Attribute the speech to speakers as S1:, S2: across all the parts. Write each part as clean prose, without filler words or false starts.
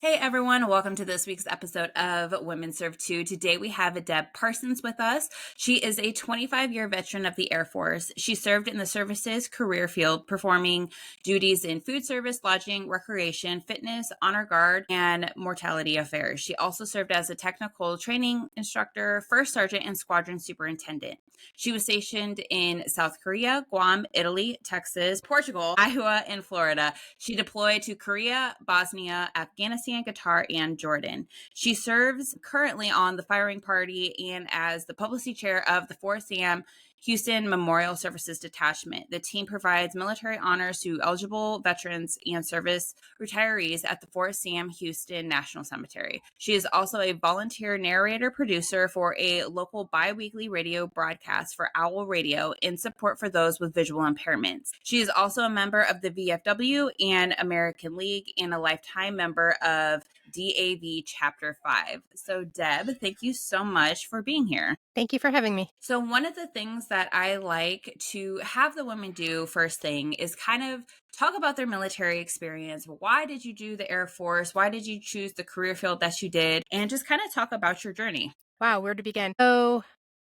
S1: Hey everyone, welcome to this week's episode of Women Serve 2. Today we have Deb Parsons with us. She is a 25-year veteran of the Air Force. She served in the service's career field, performing duties in food service, lodging, recreation, fitness, honor guard, and mortality affairs. She also served as a technical training instructor, first sergeant, and squadron superintendent. She was stationed in South Korea, Guam, Italy, Texas, Portugal, Iowa, and Florida. She deployed to Korea, Bosnia, Afghanistan, Qatar, and Jordan. She serves currently on the firing party and as the publicity chair of the 4 Sam Houston Memorial Services Detachment. The team provides military honors to eligible veterans and service retirees at the 4 Sam Houston National Cemetery. She is also a volunteer narrator producer for a local bi-weekly radio broadcast for Owl Radio in support for those with visual impairments. She is also a member of the VFW and American League and a lifetime member of DAV Chapter 5. So, Deb, thank you so much for being here.
S2: Thank you for having me.
S1: So, one of the things that I like to have the women do first thing is kind of talk about their military experience. Why did you do the Air Force? Why did you choose the career field that you did? And just kind of talk about your journey.
S2: Wow, where to begin? So,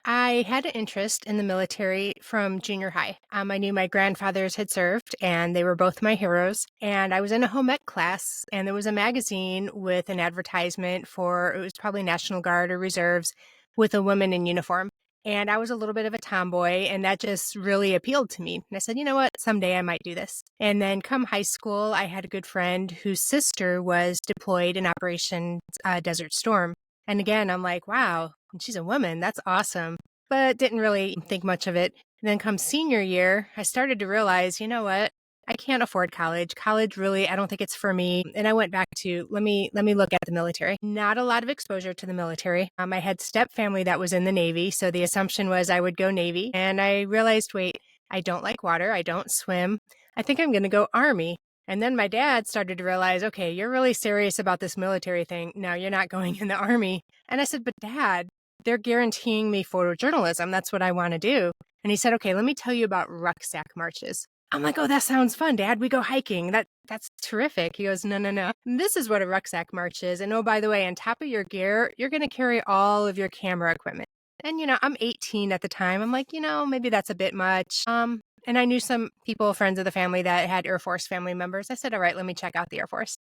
S2: I had an interest in the military from junior high. I knew my grandfathers had served, and they were both my heroes. And I was in a home ec class, and there was a magazine with an advertisement for, it was probably National Guard or Reserves, with a woman in uniform. And I was a little bit of a tomboy, and that just really appealed to me. And I said, you know what, someday I might do this. And then come high school, I had a good friend whose sister was deployed in Operation Desert Storm. And again, I'm like, wow, she's a woman. That's awesome. But didn't really think much of it. And then come senior year, I started to realize, you know what? I can't afford college. College really, I don't think it's for me. And I went back to let me look at the military. Not a lot of exposure to the military. I had step family that was in the Navy, so the assumption was I would go Navy. And I realized, wait, I don't like water. I don't swim. I think I'm going to go Army. And then my dad started to realize, okay, you're really serious about this military thing. No, you're not going in the Army. And I said, but Dad, they're guaranteeing me photojournalism. That's what I want to do. And he said, okay, let me tell you about rucksack marches. I'm like, oh, that sounds fun, Dad. We go hiking. That's terrific. He goes, no. This is what a rucksack march is. And oh, by the way, on top of your gear, you're going to carry all of your camera equipment. And, I'm 18 at the time. I'm like, maybe that's a bit much. And I knew some people, friends of the family that had Air Force family members. I said, all right, let me check out the Air Force.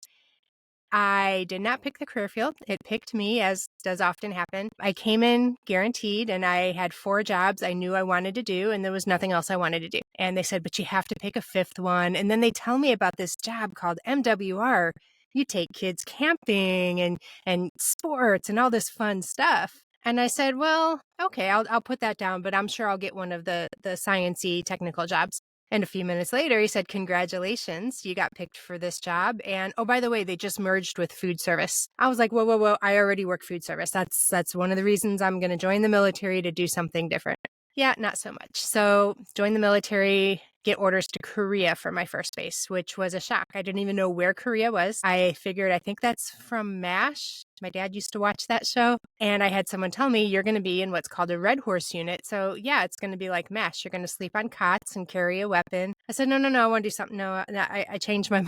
S2: I did not pick the career field. It picked me, as does often happen. I came in guaranteed, and I had 4 jobs I knew I wanted to do, and there was nothing else I wanted to do. And they said, but you have to pick a 5th one. And then they tell me about this job called MWR. You take kids camping and sports and all this fun stuff. And I said, well, okay, I'll put that down, but I'm sure I'll get one of the science-y technical jobs. And a few minutes later, he said, congratulations, you got picked for this job. And oh, by the way, they just merged with food service. I was like, whoa, I already work food service. That's one of the reasons I'm going to join the military, to do something different. Yeah, not so much. So join the military, get orders to Korea for my first base, which was a shock. I didn't even know where Korea was. I figured, I think that's from MASH. My dad used to watch that show. And I had someone tell me, you're going to be in what's called a Red Horse unit. So yeah, it's going to be like MASH. You're going to sleep on cots and carry a weapon. I said, no, I want to do something. No, I changed my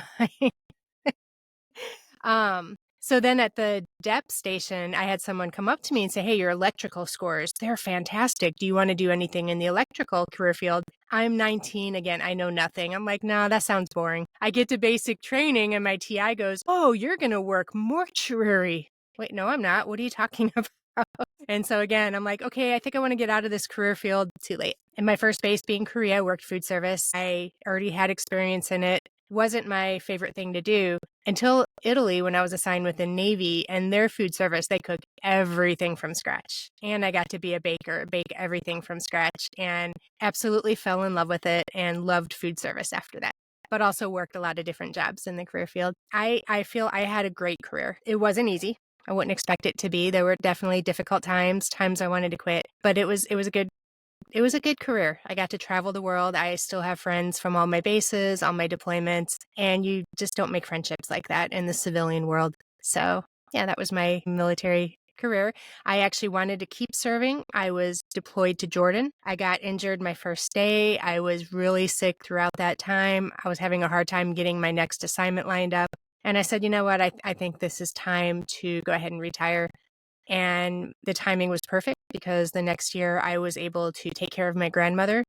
S2: mind. So then at the DEP station, I had someone come up to me and say, hey, your electrical scores, they're fantastic. Do you want to do anything in the electrical career field? I'm 19. Again, I know nothing. I'm like, no, that sounds boring. I get to basic training and my TI goes, oh, you're going to work mortuary. Wait, no, I'm not. What are you talking about? And so again, I'm like, okay, I think I want to get out of this career field. Too late. And my first base being Korea, I worked food service. I already had experience in it. Wasn't my favorite thing to do until Italy, when I was assigned with the Navy, and their food service, they cook everything from scratch. And I got to be a baker, bake everything from scratch, and absolutely fell in love with it and loved food service after that. But also worked a lot of different jobs in the career field. I feel I had a great career. It wasn't easy. I wouldn't expect it to be. There were definitely difficult times I wanted to quit, but it was a good career. I got to travel the world. I still have friends from all my bases, all my deployments, and you just don't make friendships like that in the civilian world. So yeah, that was my military career. I actually wanted to keep serving. I was deployed to Jordan. I got injured my first day. I was really sick throughout that time. I was having a hard time getting my next assignment lined up. And I said, you know what, I think this is time to go ahead and retire. And the timing was perfect because the next year I was able to take care of my grandmother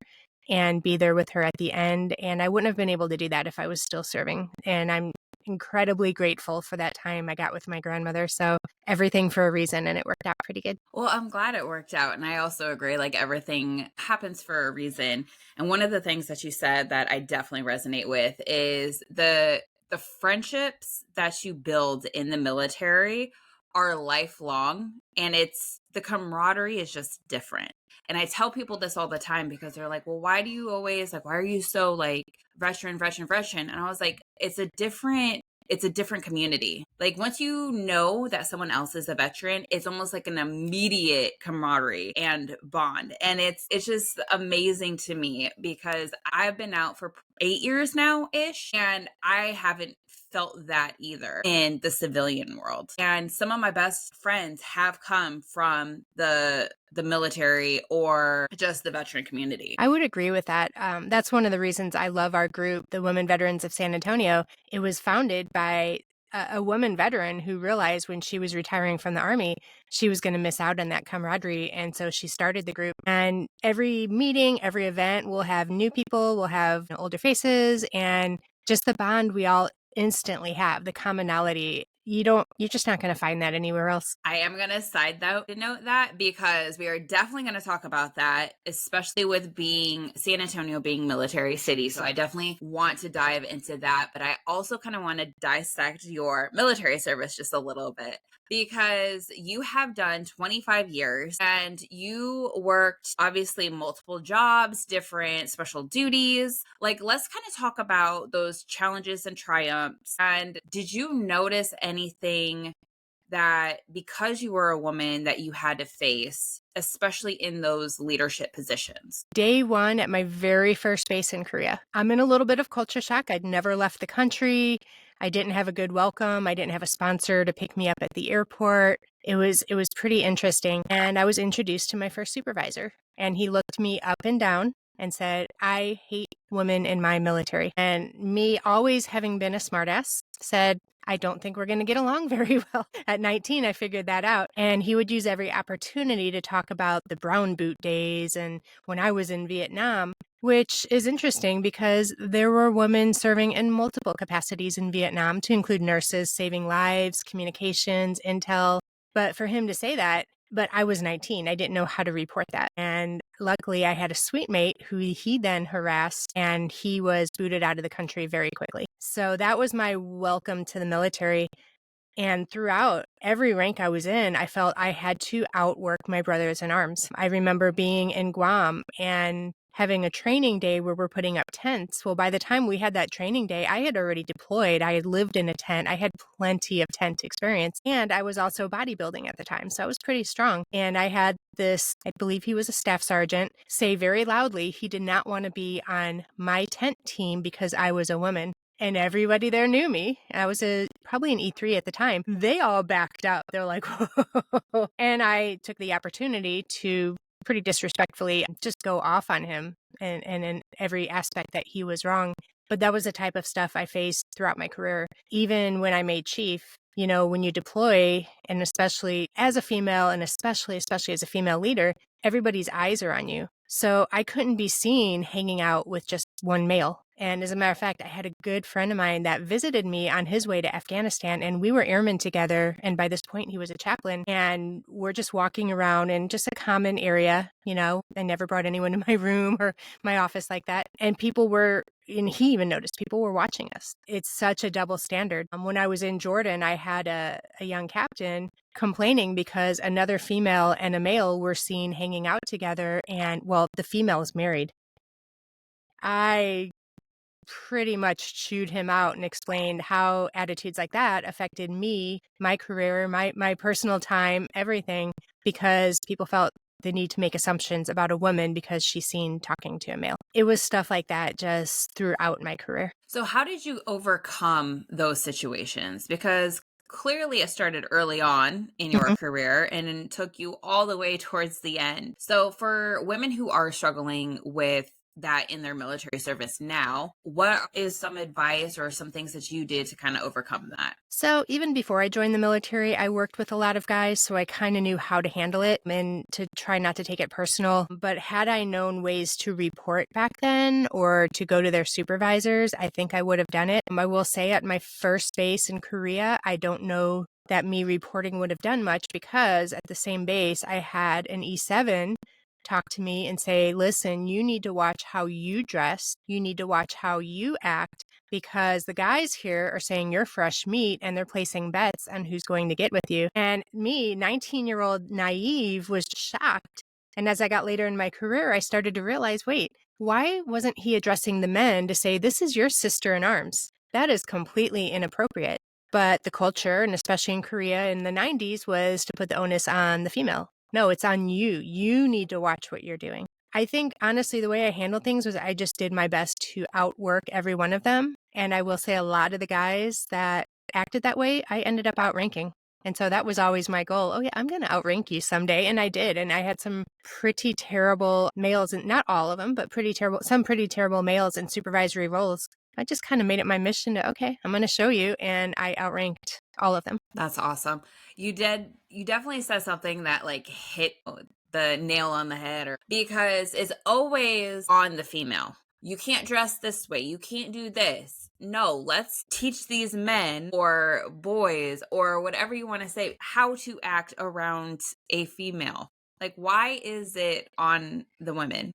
S2: and be there with her at the end. And I wouldn't have been able to do that if I was still serving. And I'm incredibly grateful for that time I got with my grandmother. So everything for a reason, and it worked out pretty good.
S1: Well, I'm glad it worked out. And I also agree, like everything happens for a reason. And one of the things that you said that I definitely resonate with is the friendships that you build in the military are lifelong, and it's the camaraderie is just different. And I tell people this all the time because they're like, well, why do you always like, why are you so like veteran, veteran, veteran? And I was like, it's a different community. Like once you know that someone else is a veteran, it's almost like an immediate camaraderie and bond. And it's just amazing to me because I've been out for 8 years now ish, and I haven't felt that either in the civilian world. And some of my best friends have come from the military or just the veteran community.
S2: I would agree with that. That's one of the reasons I love our group, the Women Veterans of San Antonio. It was founded by a woman veteran who realized when she was retiring from the Army, she was going to miss out on that camaraderie. And so she started the group. And every meeting, every event, we'll have new people, we'll have older faces, and just the bond we all instantly have, the commonality. You're just not going to find that anywhere else.
S1: I am going to note that because we are definitely going to talk about that, especially with being San Antonio being military city. So I definitely want to dive into that. But I also kind of want to dissect your military service just a little bit because you have done 25 years and you worked obviously multiple jobs, different special duties. Like, let's kind of talk about those challenges and triumphs. And did you notice anything that because you were a woman that you had to face, especially in those leadership positions?
S2: Day one at my very first base in Korea, I'm in a little bit of culture shock. I'd never left the country. I didn't have a good welcome. I didn't have a sponsor to pick me up at the airport. It was pretty interesting. And I was introduced to my first supervisor, and he looked me up and down and said, I hate women in my military. And me, always having been a smartass, said, I don't think we're going to get along very well. At 19, I figured that out. And he would use every opportunity to talk about the brown boot days and when I was in Vietnam, which is interesting because there were women serving in multiple capacities in Vietnam, to include nurses, saving lives, communications, intel. But for him to say that, but I was 19, I didn't know how to report that. And luckily, I had a suite mate who he then harassed, and he was booted out of the country very quickly. So that was my welcome to the military. And throughout every rank I was in, I felt I had to outwork my brothers in arms. I remember being in Guam and having a training day where we're putting up tents. Well, by the time we had that training day, I had already deployed. I had lived in a tent. I had plenty of tent experience. And I was also bodybuilding at the time. So I was pretty strong. And I had this, I believe he was a staff sergeant, say very loudly he did not want to be on my tent team because I was a woman. And everybody there knew me. I was probably an E3 at the time. They all backed up. They're like, whoa. And I took the opportunity to pretty disrespectfully just go off on him and in every aspect that he was wrong. But that was the type of stuff I faced throughout my career. Even when I made chief, you know, when you deploy, and especially as a female and especially as a female leader, everybody's eyes are on you. So I couldn't be seen hanging out with just one male. And as a matter of fact, I had a good friend of mine that visited me on his way to Afghanistan, and we were airmen together. And by this point, he was a chaplain, and we're just walking around in just a common area. You know, I never brought anyone to my room or my office like that. And and he even noticed people were watching us. It's such a double standard. When I was in Jordan, I had a young captain complaining because another female and a male were seen hanging out together. And well, the female is married. I pretty much chewed him out and explained how attitudes like that affected me, my career, my personal time, everything, because people felt the need to make assumptions about a woman because she's seen talking to a male. It was stuff like that just throughout my career.
S1: So how did you overcome those situations? Because clearly it started early on in your career and it took you all the way towards the end. So for women who are struggling with that in their military service now. What is some advice or some things that you did to kind of overcome that?
S2: So even before I joined the military, I worked with a lot of guys, so I kind of knew how to handle it and to try not to take it personal. But had I known ways to report back then or to go to their supervisors, I think I would have done it. I will say at my first base in Korea, I don't know that me reporting would have done much because at the same base, I had an E7 talk to me and say, listen, you need to watch how you dress. You need to watch how you act because the guys here are saying you're fresh meat and they're placing bets on who's going to get with you. And me, 19-year-old naive, was shocked. And as I got later in my career, I started to realize, wait, why wasn't he addressing the men to say, this is your sister in arms? That is completely inappropriate. But the culture, and especially in Korea in the 90s, was to put the onus on the female. No, it's on you. You need to watch what you're doing. I think, honestly, the way I handled things was I just did my best to outwork every one of them. And I will say a lot of the guys that acted that way, I ended up outranking. And so that was always my goal. Oh, yeah, I'm going to outrank you someday. And I did. And I had some pretty terrible males, and not all of them, but some pretty terrible males in supervisory roles. I just kind of made it my mission to, okay, I'm going to show you. And I outranked all of them.
S1: That's awesome. You definitely said something that like hit the nail on the head, or because it's always on the female. You can't dress this way. You can't do this. No, let's teach these men or boys or whatever you want to say how to act around a female. Like, why is it on the women?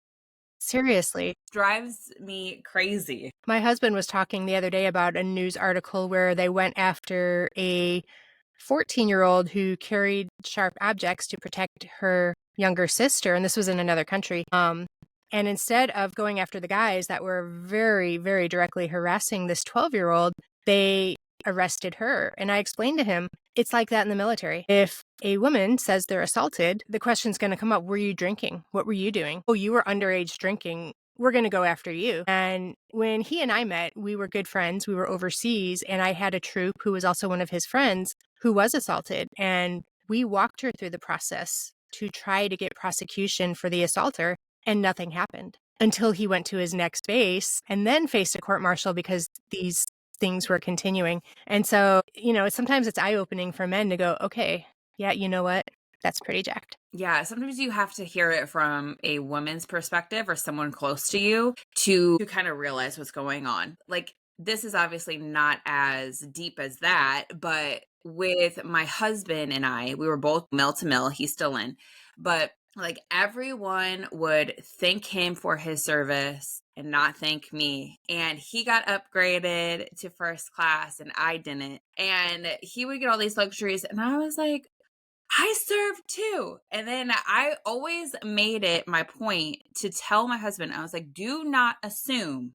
S2: Seriously.
S1: Drives me crazy.
S2: My husband was talking the other day about a news article where they went after a 14-year-old who carried sharp objects to protect her younger sister, and this was in another country. And instead of going after the guys that were very, very directly harassing this 12-year-old, they arrested her. And I explained to him, it's like that in the military. If a woman says they're assaulted, the question's going to come up, were you drinking? What were you doing? Oh, you were underage drinking. We're going to go after you. And when he and I met, we were good friends. We were overseas, and I had a troop who was also one of his friends who was assaulted. And we walked her through the process to try to get prosecution for the assaulter, and nothing happened until he went to his next base and then faced a court martial because these things were continuing. And so, sometimes it's eye-opening for men to go, okay, yeah, you know what? That's pretty jacked.
S1: Yeah, sometimes you have to hear it from a woman's perspective or someone close to you to kind of realize what's going on. Like, this is obviously not as deep as that, but with my husband and I, we were both male to male, he's still in, but like everyone would thank him for his service and not thank me. And he got upgraded to first class and I didn't. And he would get all these luxuries. And I was like, I served too. And then I always made it my point to tell my husband, I was like, do not assume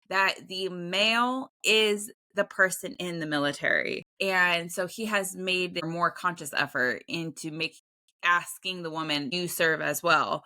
S1: that the male is the person in the military. And so he has made a more conscious effort into asking the woman, you serve as well,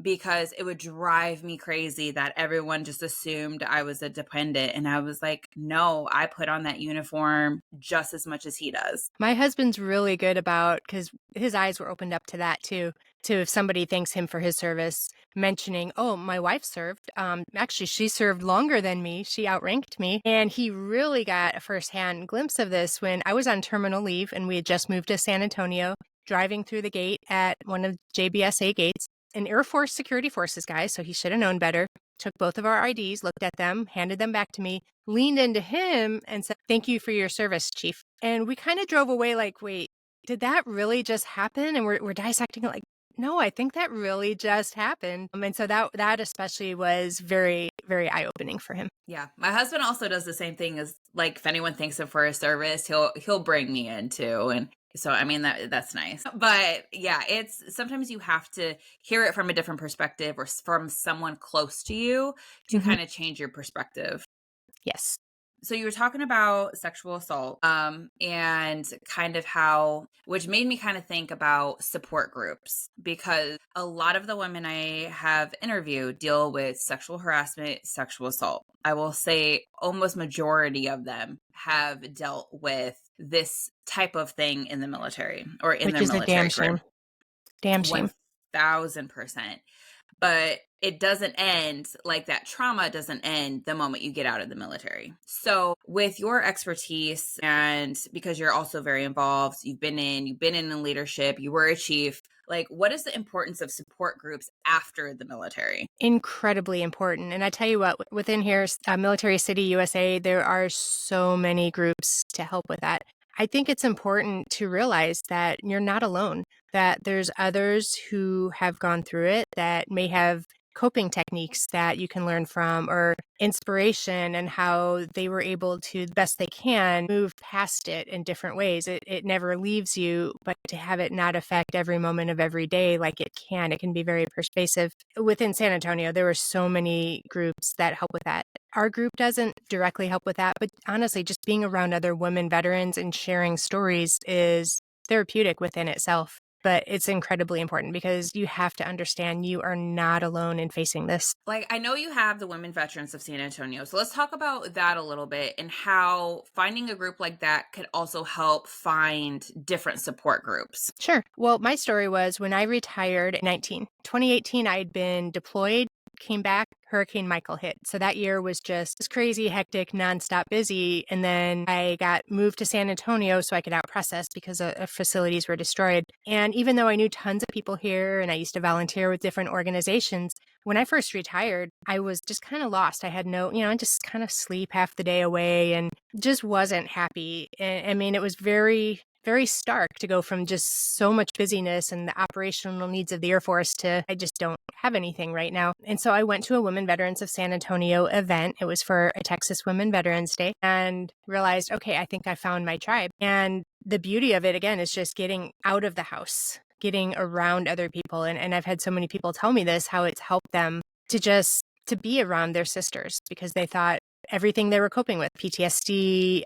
S1: because it would drive me crazy that everyone just assumed I was a dependent. And I was like, no, I put on that uniform just as much as he does.
S2: My husband's really good about, because his eyes were opened up to that too, to if somebody thanks him for his service, mentioning, oh, my wife served. Actually, she served longer than me. She outranked me. And he really got a firsthand glimpse of this when I was on terminal leave and we had just moved to San Antonio, driving through the gate at one of JBSA gates. An Air Force Security Forces guy, so he should have known better, took both of our IDs, looked at them, handed them back to me, leaned into him and said, thank you for your service, Chief. And we kind of drove away like, wait, did that really just happen? And we're dissecting it like, no, I think that really just happened. And so that especially was very, very eye-opening for him.
S1: Yeah. My husband also does the same thing as, like, if anyone thanks him for his service, he'll bring me in too. And so, I mean, that's nice. But yeah, it's sometimes you have to hear it from a different perspective or from someone close to you to kind of change your perspective.
S2: Yes.
S1: So you were talking about sexual assault and kind of how, which made me kind of think about support groups, because a lot of the women I have interviewed deal with sexual harassment, sexual assault. I will say almost majority of them have dealt with this type of thing in the military or in their military career.
S2: Damn shame.
S1: 1000%. but it doesn't end, like that trauma doesn't end the moment you get out of the military. So with your expertise, and because you're also very involved, you've been in leadership, you were a chief, like what is the importance of support groups after the military?
S2: Incredibly important. And I tell you what, within here, Military City, USA, there are so many groups to help with that. I think it's important to realize that you're not alone, that there's others who have gone through it that may have coping techniques that you can learn from, or inspiration and how they were able to, the best they can, move past it in different ways. It never leaves you, but to have it not affect every moment of every day like it can be very pervasive. Within San Antonio, there were so many groups that help with that. Our group doesn't directly help with that, but honestly, just being around other women veterans and sharing stories is therapeutic within itself. But it's incredibly important because you have to understand you are not alone in facing this.
S1: Like, I know you have the Women Veterans of San Antonio. So let's talk about that a little bit and how finding a group like that could also help find different support groups.
S2: Sure. Well, my story was when I retired in 2018, I had been deployed, came back, Hurricane Michael hit. So that year was just crazy, hectic, nonstop busy. And then I got moved to San Antonio so I could out process because facilities were destroyed. And even though I knew tons of people here and I used to volunteer with different organizations, when I first retired, I was just kind of lost. I had no, I just kind of sleep half the day away and just wasn't happy. And I mean, it was very, very stark to go from just so much busyness and the operational needs of the Air Force to I just don't have anything right now. And so I went to a Women Veterans of San Antonio event. It was for a Texas Women Veterans Day, and realized, okay, I think I found my tribe. And the beauty of it, again, is just getting out of the house, getting around other people. And I've had so many people tell me this, how it's helped them to be around their sisters because they thought everything they were coping with, PTSD,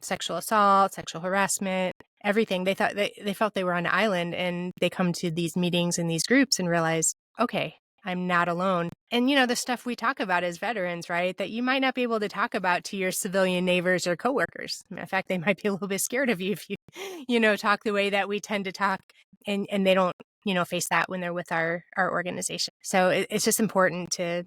S2: sexual assault, sexual harassment, everything. They thought they felt they were on an island, and they come to these meetings and these groups and realize, okay, I'm not alone. And, the stuff we talk about as veterans, right, that you might not be able to talk about to your civilian neighbors or coworkers. Matter of fact, they might be a little bit scared of you if you, talk the way that we tend to talk, and they don't, face that when they're with our organization. So it's just important to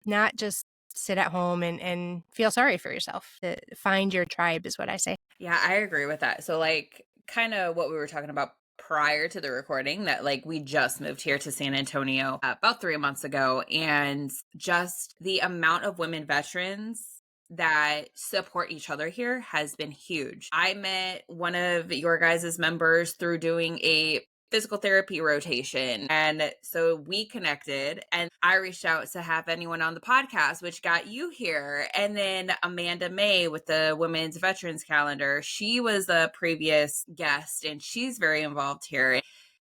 S2: not just sit at home and feel sorry for yourself. Find your tribe is what I say.
S1: Yeah, I agree with that. So, like, kind of what we were talking about prior to the recording, that like we just moved here to San Antonio about 3 months ago, and just the amount of women veterans that support each other here has been huge. I met one of your guys' members through doing a physical therapy rotation. And so we connected, and I reached out to have anyone on the podcast, which got you here. And then Amanda May with the Women's Veterans Calendar, she was a previous guest and she's very involved here.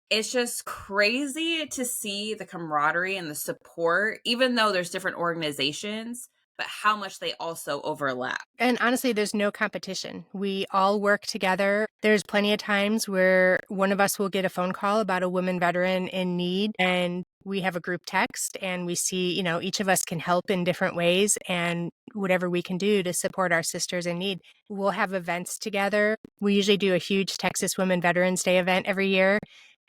S1: It's just crazy to see the camaraderie and the support, even though there's different organizations, but how much they also overlap.
S2: And honestly, there's no competition. We all work together. There's plenty of times where one of us will get a phone call about a woman veteran in need, and we have a group text and we see, each of us can help in different ways, and whatever we can do to support our sisters in need. We'll have events together. We usually do a huge Texas Women Veterans Day event every year.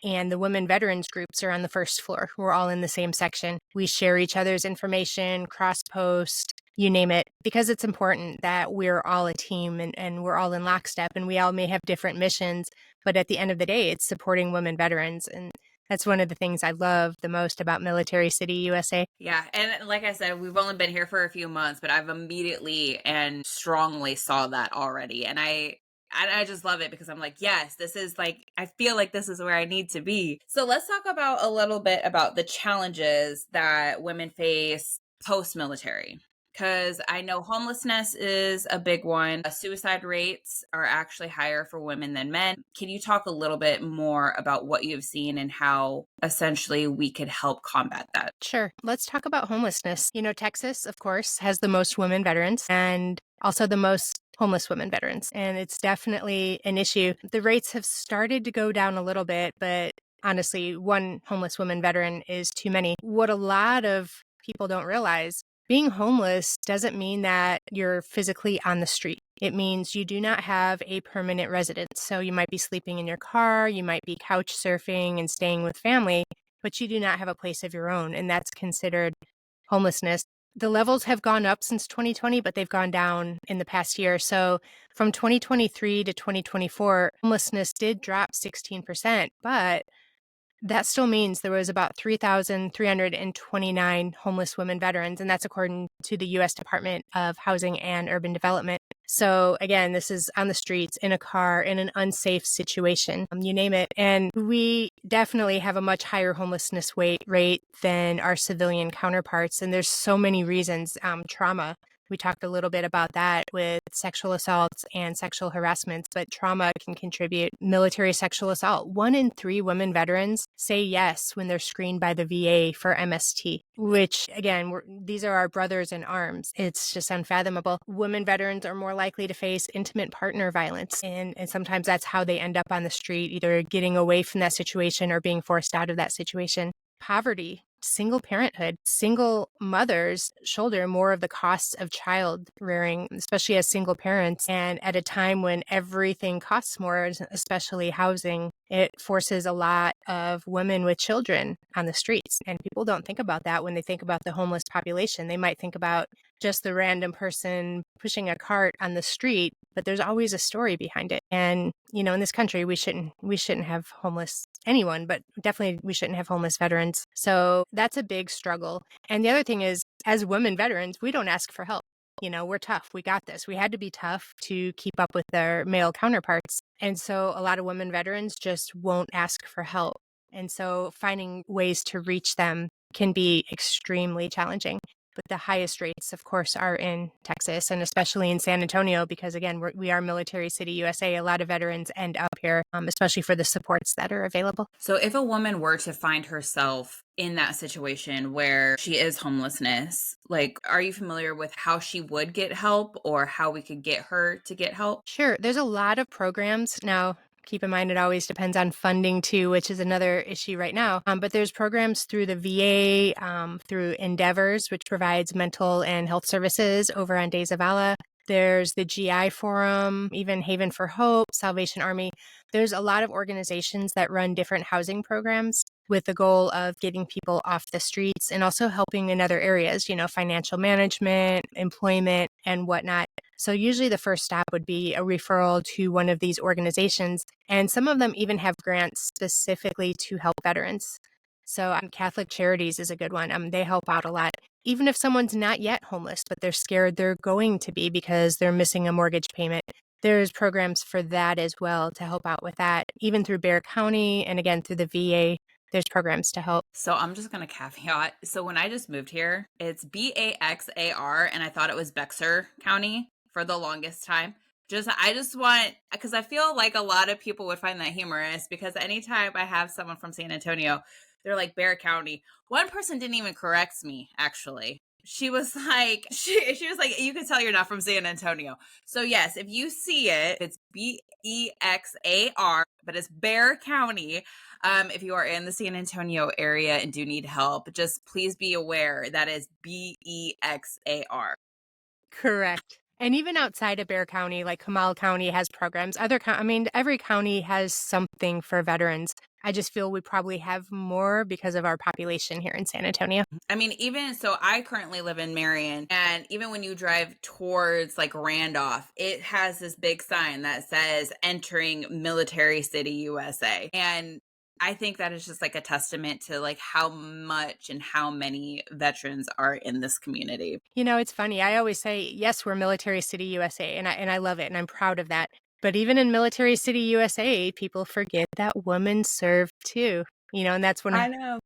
S2: And the women veterans groups are on the first floor. We're all in the same section. We share each other's information, cross-post, you name it, because it's important that we're all a team and we're all in lockstep, and we all may have different missions, but at the end of the day, it's supporting women veterans. And that's one of the things I love the most about Military City, USA.
S1: Yeah. And like I said, we've only been here for a few months, but I've immediately and strongly saw that already. And I just love it because I'm like, yes, this is like, I feel like this is where I need to be. So let's talk about a little bit about the challenges that women face post-military. Because I know homelessness is a big one. Suicide rates are actually higher for women than men. Can you talk a little bit more about what you've seen and how essentially we could help combat that?
S2: Sure. Let's talk about homelessness. Texas, of course, has the most women veterans and also the most homeless women veterans. And it's definitely an issue. The rates have started to go down a little bit, but honestly, one homeless woman veteran is too many. What a lot of people don't realize, being homeless doesn't mean that you're physically on the street. It means you do not have a permanent residence. So you might be sleeping in your car, you might be couch surfing and staying with family, but you do not have a place of your own, and that's considered homelessness. The levels have gone up since 2020, but they've gone down in the past year. So from 2023 to 2024, homelessness did drop 16%, but that still means there was about 3,329 homeless women veterans, and that's according to the U.S. Department of Housing and Urban Development. So again, this is on the streets, in a car, in an unsafe situation, you name it. And we definitely have a much higher homelessness rate than our civilian counterparts. And there's so many reasons. Trauma. We talked a little bit about that with sexual assaults and sexual harassments, but trauma can contribute. Military sexual assault. 1 in 3 women veterans say yes when they're screened by the VA for MST, which again, these are our brothers in arms. It's just unfathomable. Women veterans are more likely to face intimate partner violence, and sometimes that's how they end up on the street, either getting away from that situation or being forced out of that situation. Poverty, single parenthood, single mothers shoulder more of the costs of child rearing, especially as single parents. And at a time when everything costs more, especially housing, it forces a lot of women with children on the streets. And people don't think about that when they think about the homeless population. They might think about just the random person pushing a cart on the street, but there's always a story behind it. And, you know, in this country, we shouldn't have homeless anyone, but definitely we shouldn't have homeless veterans. So that's a big struggle. And the other thing is, as women veterans, we don't ask for help. You know, we're tough. We got this. We had to be tough to keep up with their male counterparts. And so a lot of women veterans just won't ask for help. And so finding ways to reach them can be extremely challenging. But the highest rates, of course, are in Texas, and especially in San Antonio, because again, we are Military City, USA. A lot of veterans end up here, especially for the supports that are available.
S1: So if a woman were to find herself in that situation where she is homelessness, like, are you familiar with how she would get help or how we could get her to get help?
S2: Sure. There's a lot of programs now. Keep in mind, it always depends on funding too, which is another issue right now. But there's programs through the VA, through Endeavors, which provides mental and health services over on Days of Allah. There's the GI Forum, even Haven for Hope, Salvation Army. There's a lot of organizations that run different housing programs with the goal of getting people off the streets and also helping in other areas, you know, financial management, employment, and whatnot. So usually the first stop would be a referral to one of these organizations, and some of them even have grants specifically to help veterans. So Catholic Charities is a good one. They help out a lot. Even if someone's not yet homeless, but they're scared they're going to be because they're missing a mortgage payment, there's programs for that as well to help out with that. Even through Bexar County and again through the VA, there's programs to help.
S1: So I'm just going to caveat. So when I just moved here, it's Baxar, and I thought it was Bexar County for the longest time. I just want, because I feel like a lot of people would find that humorous, because anytime I have someone from San Antonio, they're like Bexar County. One person didn't even correct me, actually. She was like, she was like, you can tell you're not from San Antonio. So yes, if you see it, it's Bexar, but it's Bexar County. If you are in the San Antonio area and do need help, just please be aware that is Bexar.
S2: Correct. And even outside of Bexar County, like Comal County has programs. Every county has something for veterans. I just feel we probably have more because of our population here in San Antonio.
S1: I mean, even so, I currently live in Marion, and even when you drive towards like Randolph, it has this big sign that says entering Military City, USA. And I think that is just like a testament to like how much and how many veterans are in this community.
S2: You know, it's funny. I always say, yes, we're Military City, USA, and I love it, and I'm proud of that. But even in Military City, USA, people forget that women serve too. You know, and that's when
S1: I know.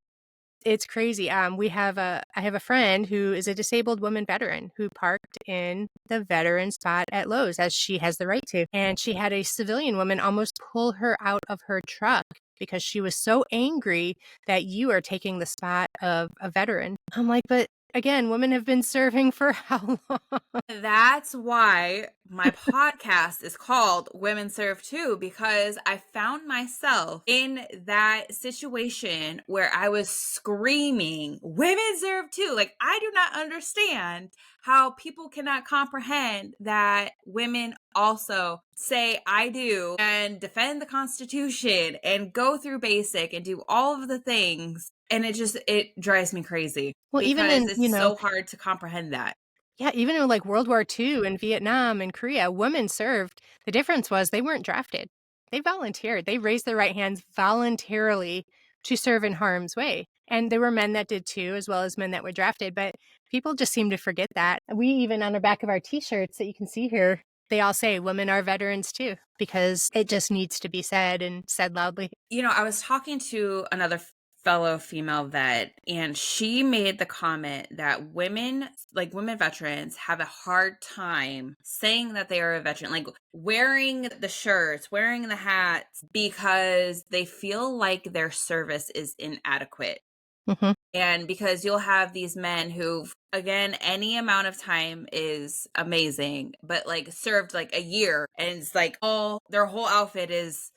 S2: it's crazy. I have a friend who is a disabled woman veteran who parked in the veteran spot at Lowe's, as she has the right to. And she had a civilian woman almost pull her out of her truck because she was so angry that you are taking the spot of a veteran. I'm like, but again, women have been serving for how long?
S1: That's why my podcast is called Women Serve Too because I found myself in that situation where I was screaming, Women Serve Too. Like, I do not understand how people cannot comprehend that women also say I do and defend the Constitution and go through basic and do all of the things. And it drives me crazy
S2: Well, even
S1: because
S2: in,
S1: it's so hard to comprehend that.
S2: yeah, even in like World War II and Vietnam and Korea, women served. The difference was they weren't drafted. They volunteered. They raised their right hands voluntarily to serve in harm's way. And there were men that did too, as well as men that were drafted. But people just seem to forget that. We even on the back of our t-shirts that you can see here, they all say women are veterans too, because it just needs to be said and said loudly.
S1: I was talking to another fellow female vet, and she made the comment that women, like women veterans, have a hard time saying that they are a veteran, like wearing the shirts, wearing the hats, because they feel like their service is inadequate.
S2: Mm-hmm.
S1: And because you'll have these men who, again, any amount of time is amazing, but like served like a year, and it's like all their whole outfit is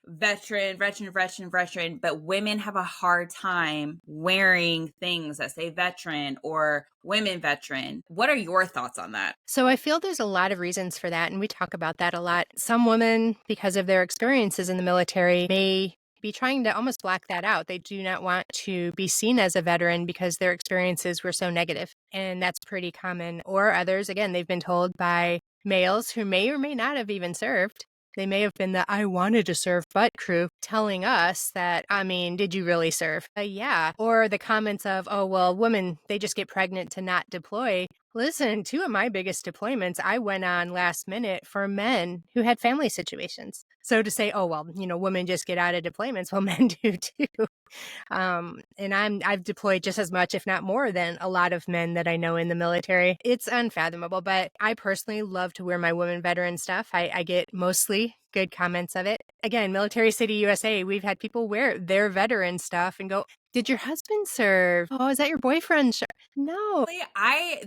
S1: veteran, but women have a hard time wearing things that say veteran or women veteran. What are your thoughts on that?
S2: So I feel there's a lot of reasons for that, and we talk about that a lot. Some women, because of their experiences in the military, may be trying to almost block that out. They do not want to be seen as a veteran because their experiences were so negative, and that's pretty common. Or others, again, they've been told by males who may or may not have even served. They may have been the I wanted to serve but crew telling us that, I mean, did you really serve? Yeah. Or the comments of, oh, well, women, they just get pregnant to not deploy. Listen, two of my biggest deployments I went on last minute for men who had family situations. So to say, oh, well, women just get out of deployments, well, men do too. And I've deployed just as much, if not more, than a lot of men that I know in the military. It's unfathomable, but I personally love to wear my women veteran stuff. I get mostly good comments of it. Again, Military City, USA, we've had people wear their veteran stuff and go, did your husband serve? Oh, is that your boyfriend? No.
S1: I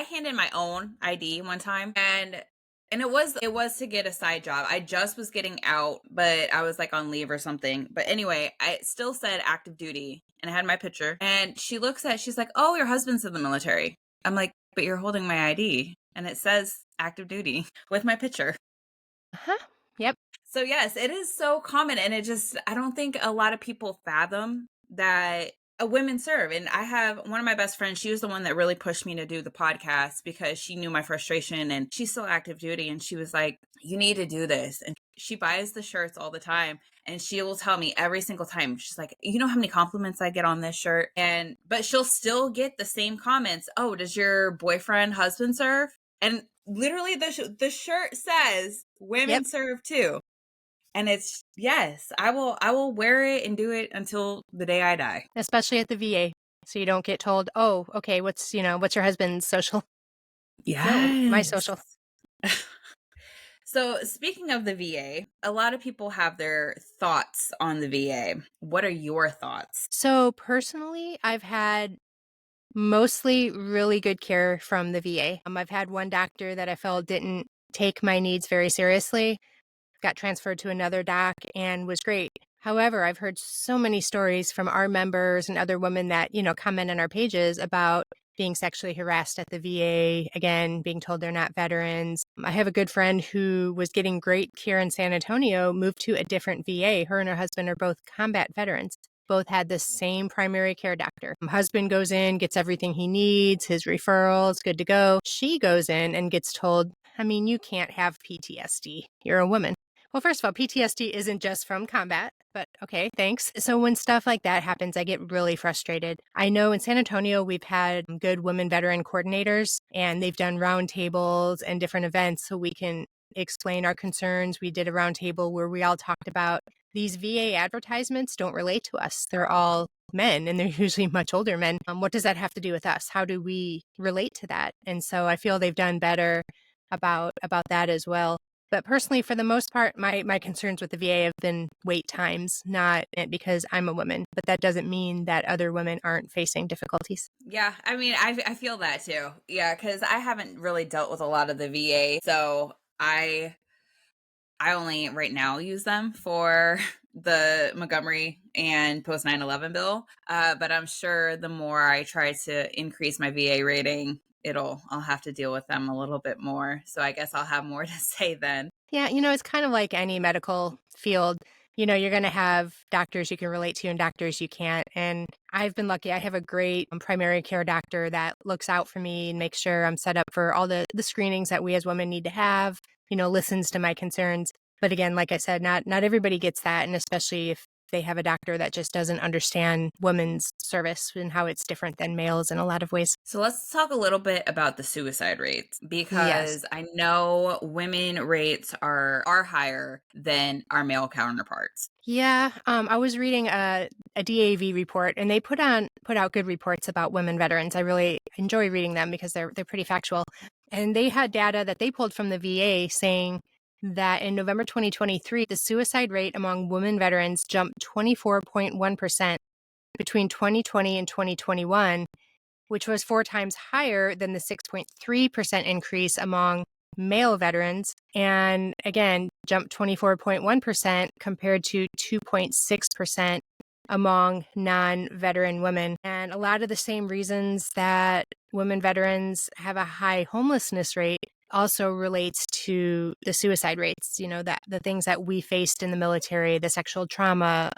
S1: handed my own ID one time, and it was to get a side job. I just was getting out, but I was like on leave or something. But anyway, I still said active duty, and I had my picture. And she's like, "Oh, your husband's in the military." I'm like, "But you're holding my ID, and it says active duty with my picture."
S2: Uh-huh. Yep.
S1: So yes, it is so common, and I don't think a lot of people fathom that a women serve. And I have one of my best friends, she was the one that really pushed me to do the podcast because she knew my frustration, and she's still active duty, and she was like, you need to do this. And she buys the shirts all the time, and she will tell me every single time, she's like, you know how many compliments I get on this shirt? But she'll still get the same comments. Oh, does your boyfriend, husband serve? And literally the shirt says women serve too. And it's, yes, I will wear it and do it until the day I die.
S2: Especially at the VA. So you don't get told, oh, okay, what's your husband's social?
S1: Yes.
S2: No, my social.
S1: So speaking of the VA, a lot of people have their thoughts on the VA. What are your thoughts?
S2: So personally, I've had mostly really good care from the VA. I've had one doctor that I felt didn't take my needs very seriously, got transferred to another doc and was great. However, I've heard so many stories from our members and other women that, comment on our pages about being sexually harassed at the VA, again, being told they're not veterans. I have a good friend who was getting great care in San Antonio, moved to a different VA. Her and her husband are both combat veterans. Both had the same primary care doctor. Husband goes in, gets everything he needs, his referrals, good to go. She goes in and gets told, I mean, you can't have PTSD. You're a woman. Well, first of all, PTSD isn't just from combat, but okay, thanks. So when stuff like that happens, I get really frustrated. I know in San Antonio, we've had good women veteran coordinators, and they've done roundtables and different events so we can explain our concerns. We did a roundtable where we all talked about these VA advertisements don't relate to us. They're all men, and they're usually much older men. What does that have to do with us? How do we relate to that? And so I feel they've done better about that as well. But personally, for the most part, my concerns with the VA have been wait times, not because I'm a woman, but that doesn't mean that other women aren't facing difficulties.
S1: Yeah, I mean, I feel that too. Yeah, because I haven't really dealt with a lot of the VA, so I only right now use them for the Montgomery and post 9/11 bill. But I'm sure the more I try to increase my VA rating, I'll have to deal with them a little bit more. So I guess I'll have more to say then.
S2: Yeah, it's kind of like any medical field. You're going to have doctors you can relate to and doctors you can't. And I've been lucky. I have a great primary care doctor that looks out for me and makes sure I'm set up for all the screenings that we as women need to have, listens to my concerns. But again, like I said, not everybody gets that. And especially if they have a doctor that just doesn't understand women's service and how it's different than males in a lot of ways.
S1: So let's talk a little bit about the suicide rates
S2: Yes.
S1: because I know women rates are higher than our male counterparts.
S2: Yeah, I was reading a DAV report, and they put out good reports about women veterans. I really enjoy reading them because they're pretty factual. And they had data that they pulled from the VA saying that in November 2023, the suicide rate among women veterans jumped 24.1% between 2020 and 2021, which was 4 times higher than the 6.3% increase among male veterans. And again, jumped 24.1% compared to 2.6% among non-veteran women. And a lot of the same reasons that women veterans have a high homelessness rate also relates to the suicide rates, that the things that we faced in the military, the sexual trauma,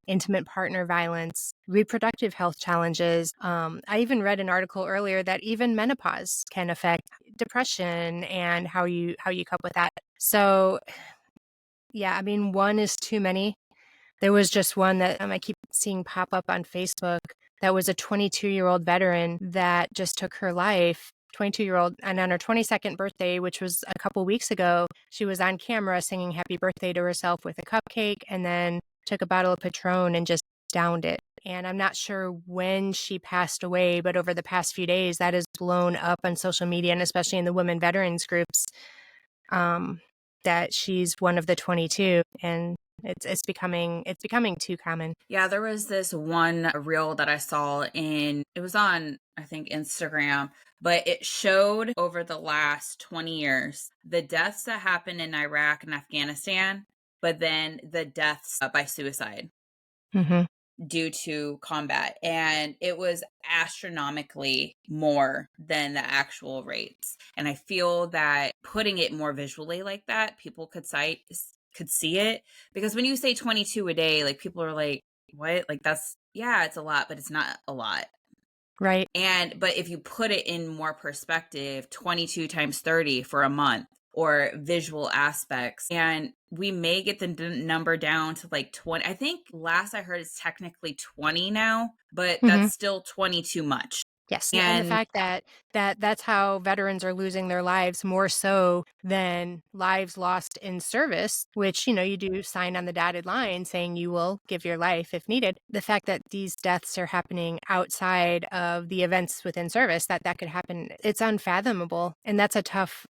S2: intimate partner violence, reproductive health challenges. I even read an article earlier that even menopause can affect depression and how you cope with that. So, yeah, I mean, one is too many. There was just one that I keep seeing pop up on Facebook that was a 22-year-old veteran that just took her life. 22-year-old, and on her 22nd birthday, which was a couple weeks ago, she was on camera singing happy birthday to herself with a cupcake and then took a bottle of Patron and just downed it. And I'm not sure when she passed away, but over the past few days, that has blown up on social media and especially in the women veterans groups, that she's one of the 22. And it's becoming too common.
S1: Yeah, there was this one reel that I saw it was on, I think, Instagram, but it showed over the last 20 years the deaths that happened in Iraq and Afghanistan, but then the deaths by suicide
S2: Mm-hmm.
S1: due to combat. And it was astronomically more than the actual rates. And I feel that putting it more visually like that, people could see it. Because when you say 22 a day, like people are like, what? Like yeah, it's a lot, but it's not a lot.
S2: Right.
S1: But if you put it in more perspective, 22 times 30 for a month or visual aspects, and we may get the number down to like 20. I think last I heard it's technically 20 now, but
S2: Mm-hmm.
S1: that's still 20 too much.
S2: Yes, and the
S1: And
S2: fact that's how veterans are losing their lives more so than lives lost in service, which, you do sign on the dotted line saying you will give your life if needed. The fact that these deaths are happening outside of the events within service, that could happen, it's unfathomable. And that's a tough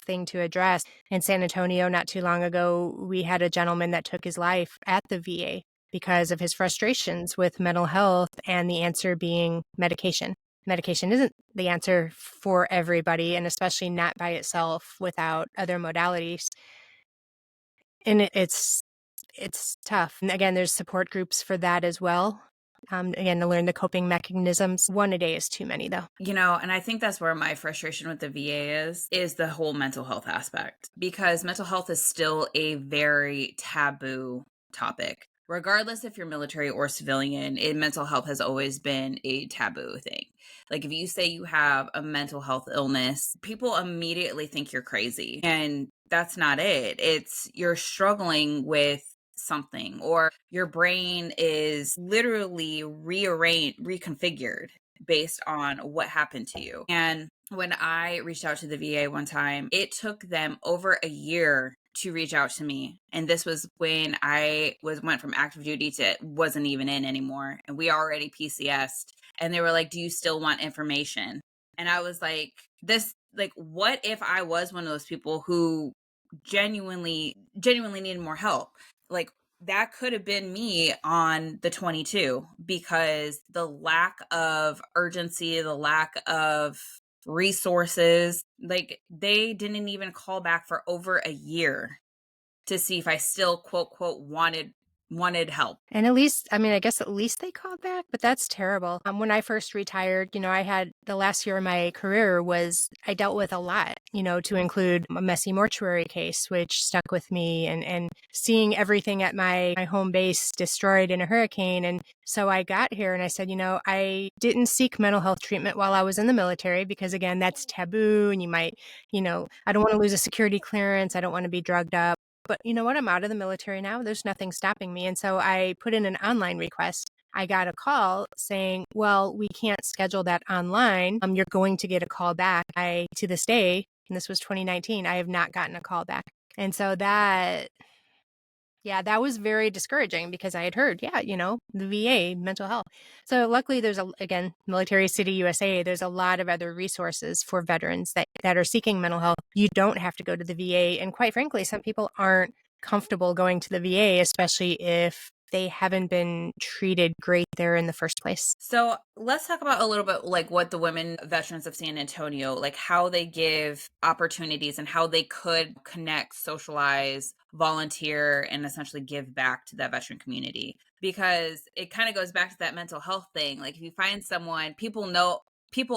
S2: thing to address. In San Antonio, not too long ago, we had a gentleman that took his life at the VA because of his frustrations with mental health and the answer being medication. Medication isn't the answer for everybody, and especially not by itself without other modalities. And it's tough. And again, there's support groups for that as well. Again, to learn the coping mechanisms. One a day is too many, though.
S1: and I think that's where my frustration with the VA is the whole mental health aspect, because mental health is still a very taboo topic. Regardless if you're military or civilian, mental health has always been a taboo thing. Like if you say you have a mental health illness, people immediately think you're crazy. And that's not it. It's you're struggling with something, or your brain is literally reconfigured based on what happened to you. And when I reached out to the VA one time, it took them over a year to reach out to me. And this was when I went from active duty to wasn't even in anymore. And we already PCS'd. And they were like, do you still want information? And I was like, what if I was one of those people who genuinely needed more help. Like that could have been me on the 22, because the lack of urgency, the lack of resources, like they didn't even call back for over a year to see if I still quote wanted help.
S2: And at least, I mean, I guess at least they called back, but that's terrible. When I first retired, I had the last year of my career was I dealt with a lot, to include a messy mortuary case, which stuck with me, and seeing everything at my home base destroyed in a hurricane. And so I got here and I said, I didn't seek mental health treatment while I was in the military because, again, that's taboo. And you might, I don't want to lose a security clearance. I don't want to be drugged up. But you know what? I'm out of the military now. There's nothing stopping me. And so I put in an online request. I got a call saying, well, we can't schedule that online. You're going to get a call back. To this day, and this was 2019, I have not gotten a call back. And so that was very discouraging because I had heard, the VA, mental health. So luckily there's again, Military City USA, there's a lot of other resources for veterans that are seeking mental health. You don't have to go to the VA. And quite frankly, some people aren't comfortable going to the VA, especially if they haven't been treated great there in the first place.
S1: So let's talk about a little bit like what the women veterans of San Antonio, like how they give opportunities and how they could connect, socialize, volunteer, and essentially give back to that veteran community. Because it kind of goes back to that mental health thing. Like if you find someone, people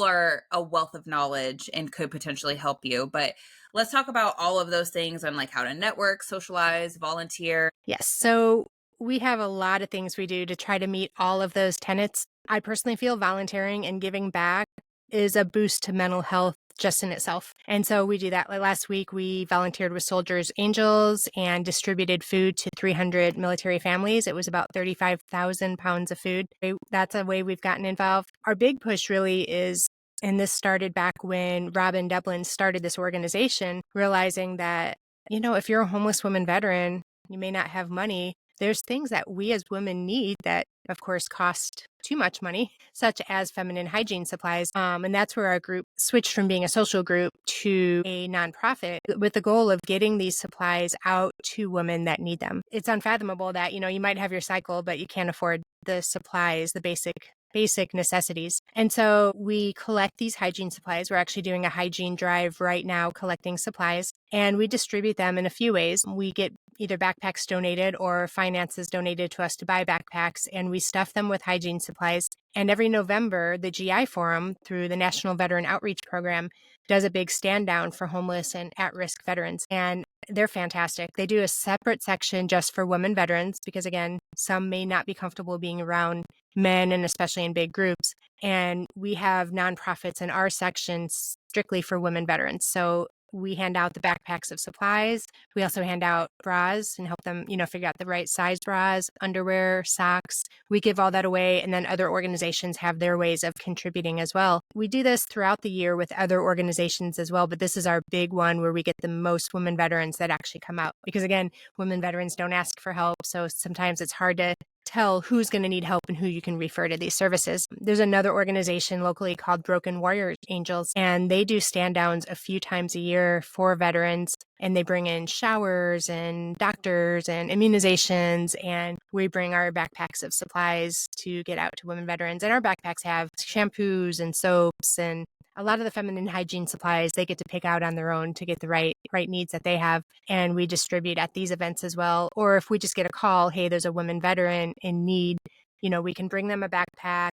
S1: are a wealth of knowledge and could potentially help you. But let's talk about all of those things and like how to network, socialize, volunteer.
S2: Yes. So we have a lot of things we do to try to meet all of those tenets. I personally feel volunteering and giving back is a boost to mental health just in itself. And so we do that. Like last week, we volunteered with Soldiers Angels and distributed food to 300 military families. It was about 35,000 pounds of food. That's a way we've gotten involved. Our big push really is, and this started back when Robin Dublin started this organization, realizing that, if you're a homeless woman veteran, you may not have money. There's things that we as women need that, of course, cost too much money, such as feminine hygiene supplies. And that's where our group switched from being a social group to a nonprofit with the goal of getting these supplies out to women that need them. It's unfathomable that, you might have your cycle, but you can't afford the supplies, the basic necessities. And so we collect these hygiene supplies. We're actually doing a hygiene drive right now, collecting supplies, and we distribute them in a few ways. We get either backpacks donated or finances donated to us to buy backpacks, and we stuff them with hygiene supplies. And every November, the GI Forum, through the National Veteran Outreach Program, does a big stand down for homeless and at-risk veterans. And they're fantastic. They do a separate section just for women veterans because, again, some may not be comfortable being around men, and especially in big groups. And we have nonprofits in our section strictly for women veterans. So we hand out the backpacks of supplies. We also hand out bras and help them, figure out the right size bras, underwear, socks. We give all that away. And then other organizations have their ways of contributing as well. We do this throughout the year with other organizations as well. But this is our big one where we get the most women veterans that actually come out. Because again, women veterans don't ask for help. So sometimes it's hard to tell who's going to need help and who you can refer to these services. There's another organization locally called Broken Warrior Angels, and they do stand downs a few times a year for veterans. And they bring in showers and doctors and immunizations, and we bring our backpacks of supplies to get out to women veterans. And our backpacks have shampoos and soaps and a lot of the feminine hygiene supplies they get to pick out on their own to get the right needs that they have. And we distribute at these events as well. Or if we just get a call, hey, there's a woman veteran in need, we can bring them a backpack.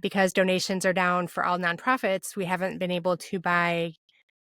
S2: Because donations are down for all nonprofits, we haven't been able to buy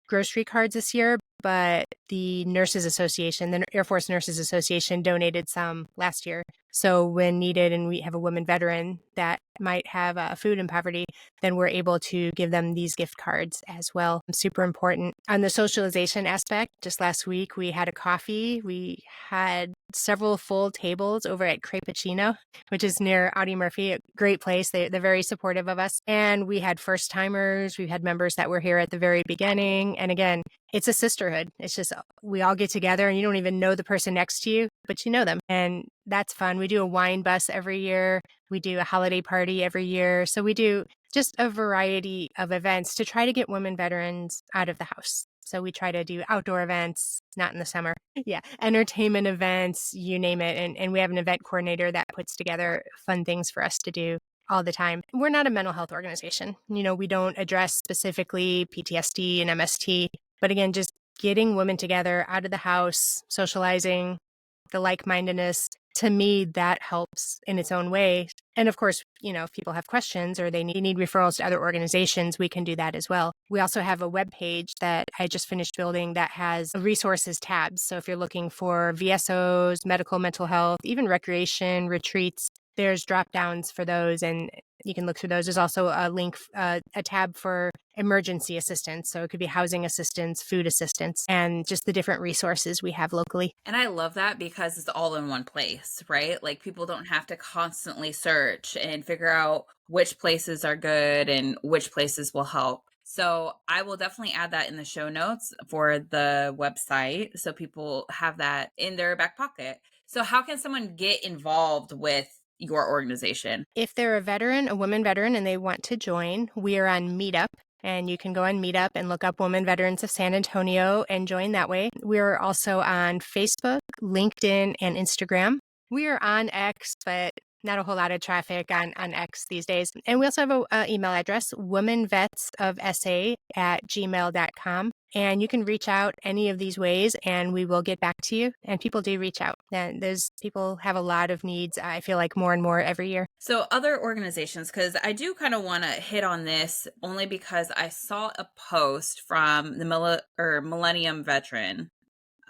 S2: grocery cards this year, but the Nurses Association, the Air Force Nurses Association, donated some last year. So when needed, and we have a woman veteran that might have food in poverty, then we're able to give them these gift cards as well. Super important. On the socialization aspect, just last week, we had a coffee. We had several full tables over at Creppuccino, which is near Audie Murphy, a great place. They're very supportive of us. And we had first timers. We had members that were here at the very beginning. And again, it's a sisterhood. It's just we all get together and you don't even know the person next to you, but you know them. And that's fun. We do a wine bus every year. We do a holiday party every year. So we do just a variety of events to try to get women veterans out of the house. So we try to do outdoor events, not in the summer. Yeah, entertainment events, you name it. And we have an event coordinator that puts together fun things for us to do all the time. We're not a mental health organization. We don't address specifically PTSD and MST, but again, just getting women together out of the house, socializing, the like-mindedness, to me, that helps in its own way. And of course, if people have questions or they need referrals to other organizations, we can do that as well. We also have a web page that I just finished building that has resources tabs. So if you're looking for VSOs, medical, mental health, even recreation, retreats, there's drop downs for those, and you can look through those. There's also a link, a tab for emergency assistance. So it could be housing assistance, food assistance, and just the different resources we have locally.
S1: And I love that because it's all in one place, right? Like people don't have to constantly search and figure out which places are good and which places will help. So I will definitely add that in the show notes for the website so people have that in their back pocket. So how can someone get involved with your organization?
S2: If they're a woman veteran, and they want to join, we are on Meetup. And you can go on Meetup and look up Women Veterans of San Antonio and join that way. We're also on Facebook, LinkedIn, and Instagram. We are on X, but not a whole lot of traffic on X these days. And we also have an email address, womenvetsofsa@gmail.com. And you can reach out any of these ways and we will get back to you. And people do reach out. And people have a lot of needs, I feel like, more and more every year.
S1: So other organizations, because I do kind of want to hit on this only because I saw a post from the Millennium Veteran,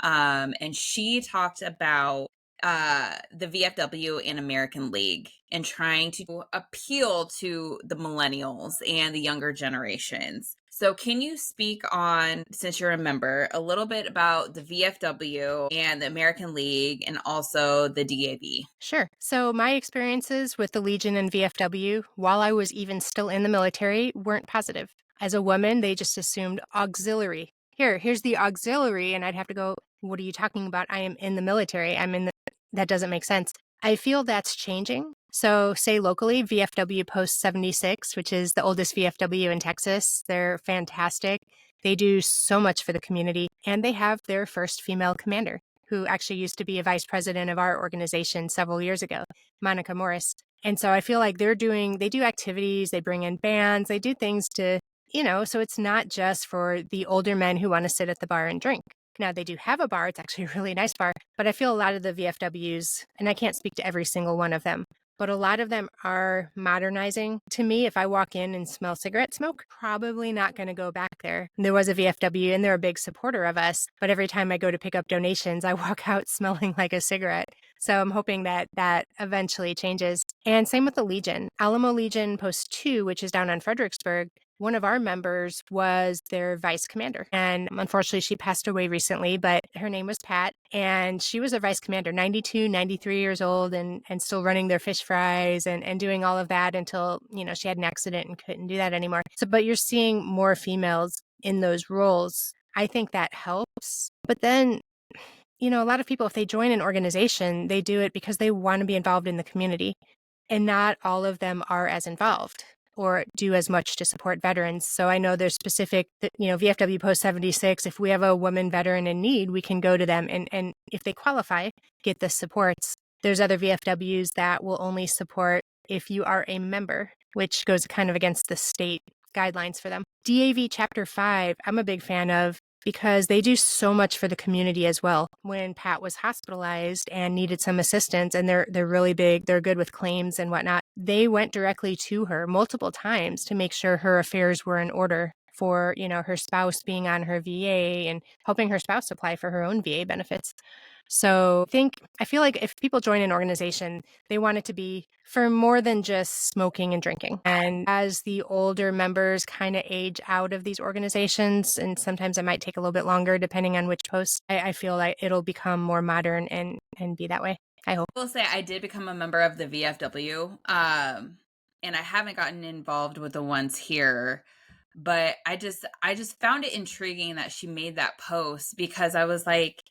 S1: and she talked about the VFW and American League and trying to appeal to the millennials and the younger generations. So can you speak on, since you're a member, a little bit about the VFW and the American League and also the DAV?
S2: Sure. So my experiences with the Legion and VFW, while I was even still in the military, weren't positive. As a woman, they just assumed auxiliary. Here's the auxiliary. And I'd have to go, what are you talking about? I am in the military. That doesn't make sense. I feel that's changing. So say locally, VFW Post 76, which is the oldest VFW in Texas. They're fantastic. They do so much for the community, and they have their first female commander, who actually used to be a vice president of our organization several years ago, Monica Morris. And so I feel like they do activities, they bring in bands, they do things to, so it's not just for the older men who want to sit at the bar and drink. Now, they do have a bar. It's actually a really nice bar. But I feel a lot of the VFWs, and I can't speak to every single one of them, but a lot of them are modernizing. To me, if I walk in and smell cigarette smoke, probably not going to go back there. There was a VFW, and they're a big supporter of us. But every time I go to pick up donations, I walk out smelling like a cigarette. So I'm hoping that eventually changes. And same with the Legion. Alamo Legion Post 2, which is down on Fredericksburg, one of our members was their vice commander. And unfortunately, she passed away recently, but her name was Pat. And she was a vice commander, 92, 93 years old, and still running their fish fries and doing all of that until, she had an accident and couldn't do that anymore. So, but you're seeing more females in those roles. I think that helps. But then, a lot of people, if they join an organization, they do it because they want to be involved in the community. And not all of them are as involved or do as much to support veterans. So I know there's specific, VFW Post 76, if we have a woman veteran in need, we can go to them and if they qualify, get the supports. There's other VFWs that will only support if you are a member, which goes kind of against the state guidelines for them. DAV Chapter 5, I'm a big fan of because they do so much for the community as well. When Pat was hospitalized and needed some assistance, and they're really big, they're good with claims and whatnot, they went directly to her multiple times to make sure her affairs were in order for, her spouse being on her VA and helping her spouse apply for her own VA benefits. So I feel like if people join an organization, they want it to be for more than just smoking and drinking. And as the older members kind of age out of these organizations, and sometimes it might take a little bit longer depending on which post, I feel like it'll become more modern and be that way. I hope.
S1: I will say I did become a member of the VFW, and I haven't gotten involved with the ones here. But I just found it intriguing that she made that post because I was like,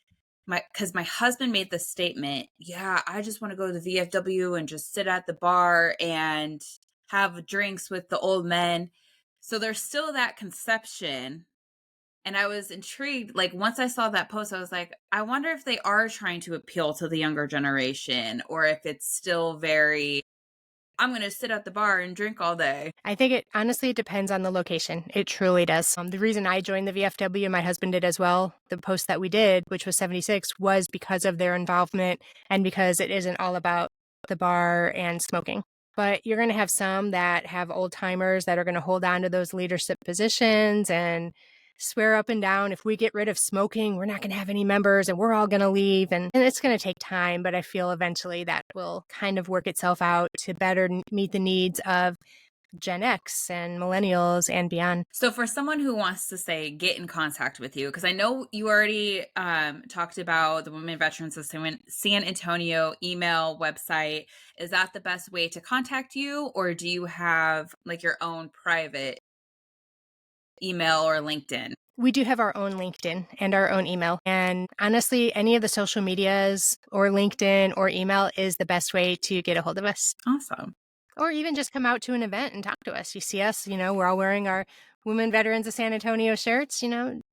S1: because my husband made the statement, yeah, I just want to go to the VFW and just sit at the bar and have drinks with the old men. So there's still that conception. And I was intrigued. Like, once I saw that post, I was like, I wonder if they are trying to appeal to the younger generation or if it's still very, I'm going to sit at the bar and drink all day.
S2: I think it honestly depends on the location. It truly does. The reason I joined the VFW, my husband did as well, the post that we did, which was 76, was because of their involvement and because it isn't all about the bar and smoking. But you're going to have some that have old timers that are going to hold on to those leadership positions and swear up and down, if we get rid of smoking, we're not going to have any members and we're all going to leave. And it's going to take time, but I feel eventually that will kind of work itself out to better meet the needs of Gen X and millennials and beyond.
S1: So for someone who wants to say get in contact with you, because I know you already talked about the Women Veterans of San Antonio email website, is that the best way to contact you, or do you have like your own private email or LinkedIn?
S2: We do have our own LinkedIn and our own email. And honestly, any of the social medias or LinkedIn or email is the best way to get a hold of us.
S1: Awesome.
S2: Or even just come out to an event and talk to us. You see us, we're all wearing our Women Veterans of San Antonio shirts,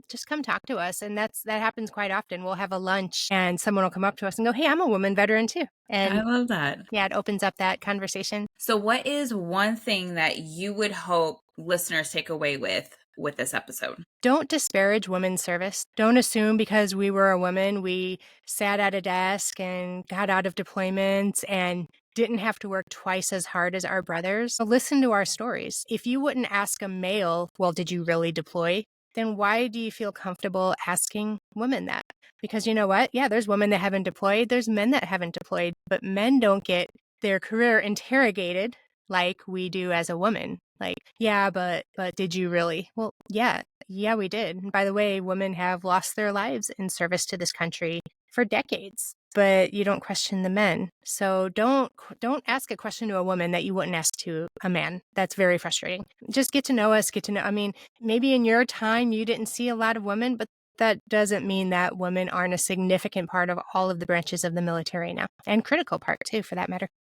S2: just come talk to us. And that happens quite often. We'll have a lunch and someone will come up to us and go, hey, I'm a woman veteran too. And
S1: I love that.
S2: Yeah, it opens up that conversation.
S1: So what is one thing that you would hope listeners take away with this episode?
S2: Don't disparage women's service. Don't assume because we were a woman, we sat at a desk and got out of deployments and didn't have to work twice as hard as our brothers. So listen to our stories. If you wouldn't ask a male, well, did you really deploy? Then why do you feel comfortable asking women that? Because you know what? Yeah, there's women that haven't deployed. There's men that haven't deployed, but men don't get their career interrogated like we do as a woman. Like, yeah, but did you really? Well, yeah, we did. And by the way, women have lost their lives in service to this country for decades, but you don't question the men. So don't ask a question to a woman that you wouldn't ask to a man. That's very frustrating. Just get to know us, I mean, maybe in your time you didn't see a lot of women, but that doesn't mean that women aren't a significant part of all of the branches of the military now, and critical part too, for that matter.